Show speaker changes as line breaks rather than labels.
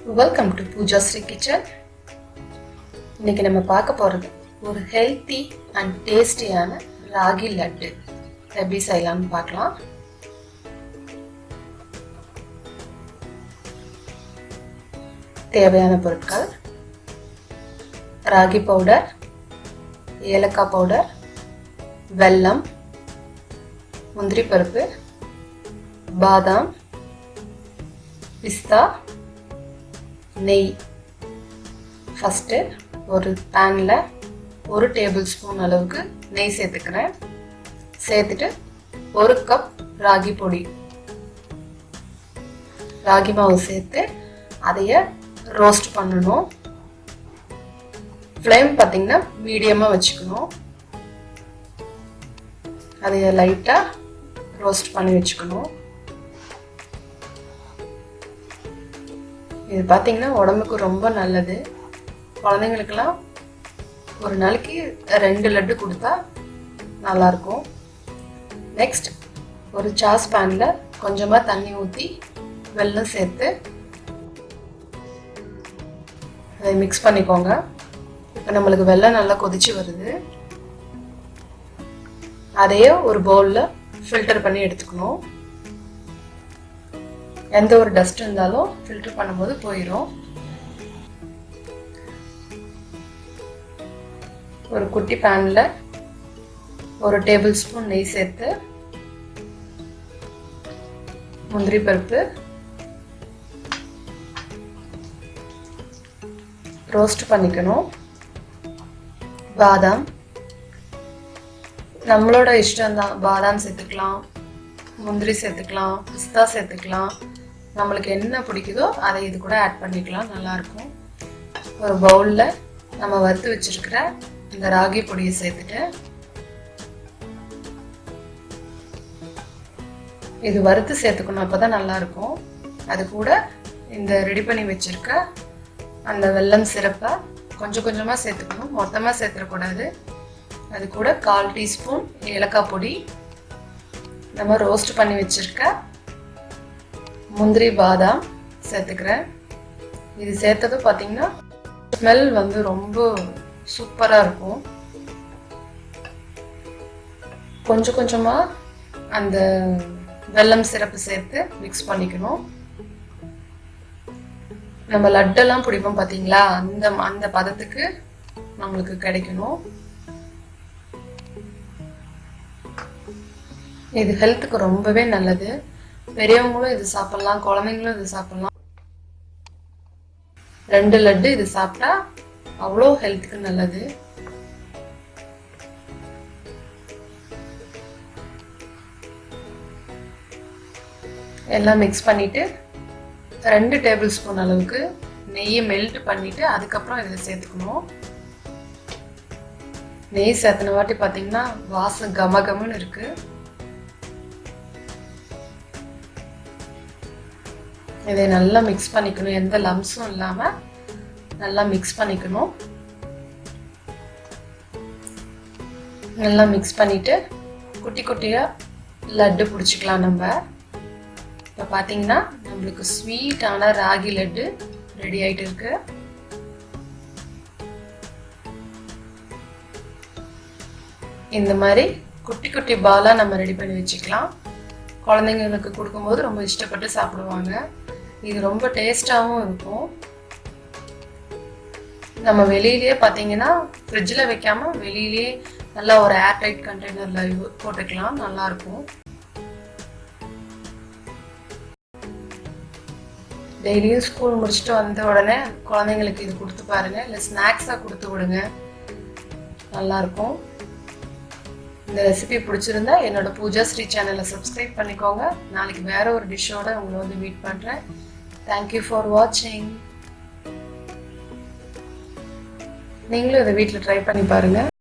Welcome to Pooja's Kitchen. இன்னைக்கு நம்ம பார்க்க போறது ஒரு ஹெல்தி அண்ட் டேஸ்டியான ராகி லட்டு எப்படி செய்யலாம்னு பார்க்கலாம். தேவையான பொருட்கள்: ராகி பவுடர், ஏலக்காய் பவுடர், வெல்லம், முந்திரி பருப்பு, பாதாம், பிஸ்தா, நெய். ஃபஸ்ட்டு ஒரு பேனில் 1 டேபிள் ஸ்பூன் அளவுக்கு நெய் சேர்த்துக்கிறேன். சேர்த்துட்டு 1 கப் ராகி பொடி, ராகி மாவு சேர்த்து அதைய ரோஸ்ட் பண்ணணும். ஃப்ளேம் பார்த்தீங்கன்னா மீடியமாக வச்சுக்கணும். அதைய லைட்டாக ரோஸ்ட் பண்ணி வச்சுக்கணும். இது பார்த்தீங்கன்னா உடம்புக்கு ரொம்ப நல்லது. குழந்தைங்களுக்கெல்லாம் ஒரு நாளைக்கு 2 லட்டு கொடுத்தா நல்லாயிருக்கும். நெக்ஸ்ட் ஒரு சாஸ் பேனில் கொஞ்சமாக தண்ணி ஊற்றி வெல்லம் சேர்த்து அதை மிக்ஸ் பண்ணிக்கோங்க. இப்போ நம்மளுக்கு வெல்லம் நல்லா கொதிச்சு வருது. அதையே ஒரு பவுலில் ஃபில்டர் பண்ணி எடுத்துக்கணும். எந்த ஒரு டஸ்ட் இருந்தாலும் ஃபில்டர் பண்ணும்போது போயிடும். ஒரு குட்டி பேனில் 1 டேபிள் ஸ்பூன் நெய் சேர்த்து முந்திரி பருப்பு ரோஸ்ட் பண்ணிக்கணும். பாதாம் நம்மளோட இஷ்டம் தான். பாதாம் சேர்த்துக்கலாம், முந்திரி சேர்த்துக்கலாம், பிஸ்தா சேர்த்துக்கலாம். நம்மளுக்கு என்ன பிடிக்குதோ அதை இது கூட ஆட் பண்ணிக்கலாம், நல்லாயிருக்கும். ஒரு பவுலில் நம்ம வறுத்து வச்சிருக்கிற இந்த ராகி பொடியை சேர்த்துட்டு இது வறுத்து சேர்த்துக்கணும், அப்போ தான் நல்லாயிருக்கும். அது கூட இந்த ரெடி பண்ணி வச்சிருக்க அந்த வெல்லம் சிரப்பை கொஞ்சம் கொஞ்சமாக சேர்த்துக்கணும், மொத்தமாக சேர்த்துடக்கூடாது. அது கூட 1/4 டீஸ்பூன் ஏலக்காய் பொடி, நம்ம ரோஸ்ட் பண்ணி வச்சிருக்க முந்திரி பாதாம் சேர்த்துக்கிறேன். இது சேர்த்தது பார்த்தீங்கன்னா ஸ்மெல் வந்து ரொம்ப சூப்பராக இருக்கும். கொஞ்சம் கொஞ்சமாக அந்த வெல்லம் சிரப்பு சேர்த்து மிக்ஸ் பண்ணிக்கணும். நம்ம லட்டெல்லாம் பிடிப்போம் பார்த்தீங்களா, அந்த பதத்துக்கு நம்மளுக்கு கிடைக்கணும். இது ஹெல்த்துக்கு ரொம்பவே நல்லது. பெரியவங்களும் இது சாப்பிடலாம், குழந்தைங்களும் இது சாப்பிடலாம். 2 லட்டு இது சாப்பிட்டா அவ்வளோ ஹெல்த்துக்கு நல்லது. எல்லாம் மிக்ஸ் பண்ணிட்டு 2 டேபிள் ஸ்பூன் அளவுக்கு நெய்யை மெல்ட் பண்ணிட்டு அதுக்கப்புறம் இதில் சேர்த்துக்கணும். நெய் சேர்த்துன வாட்டி பார்த்தீங்கன்னா வாசம் கமகமன்னு இருக்கு. இதை நல்லா மிக்ஸ் பண்ணிக்கணும், எந்த லம்ஸும் இல்லாமல் நல்லா மிக்ஸ் பண்ணிக்கணும். நல்லா மிக்ஸ் பண்ணிட்டு குட்டி குட்டியாக லட்டு பிடிச்சிக்கலாம் நம்ம. இப்போ பார்த்தீங்கன்னா நம்மளுக்கு ஸ்வீட்டான ராகி லட்டு ரெடி ஆகிட்டு இருக்கு. இந்த மாதிரி குட்டி குட்டி பாலாக நம்ம ரெடி பண்ணி வச்சுக்கலாம். குழந்தைங்களுக்கு கொடுக்கும்போது ரொம்ப இஷ்டப்பட்டு சாப்பிடுவாங்க. இது ரொம்ப டேஸ்டாகவும் இருக்கும். நம்ம வெளியிலேயே பார்த்தீங்கன்னா ஃப்ரிட்ஜில் வைக்காமல் வெளியிலேயே நல்லா ஒரு ஏர்டைட் கண்டெய்னரில் போட்டுக்கலாம், நல்லாயிருக்கும். டெய்லியும் ஸ்கூல் முடிச்சுட்டு வந்த உடனே குழந்தைங்களுக்கு இது கொடுத்து பாருங்கள், இல்லை ஸ்நாக்ஸாக கொடுத்து விடுங்க, நல்லாயிருக்கும். இந்த ரெசிபி பிடிச்சிருந்தா என்னோட பூஜா ஸ்ரீ சேனலை சப்ஸ்கிரைப் பண்ணிக்கோங்க. நாளைக்கு வேற ஒரு டிஷ்ஷோட உங்களை வந்து மீட் பண்ணுறேன். தேங்க்யூ ஃபார் வாட்சிங். நீங்களும் இதை வீட்டில் ட்ரை பண்ணி பாருங்கள்.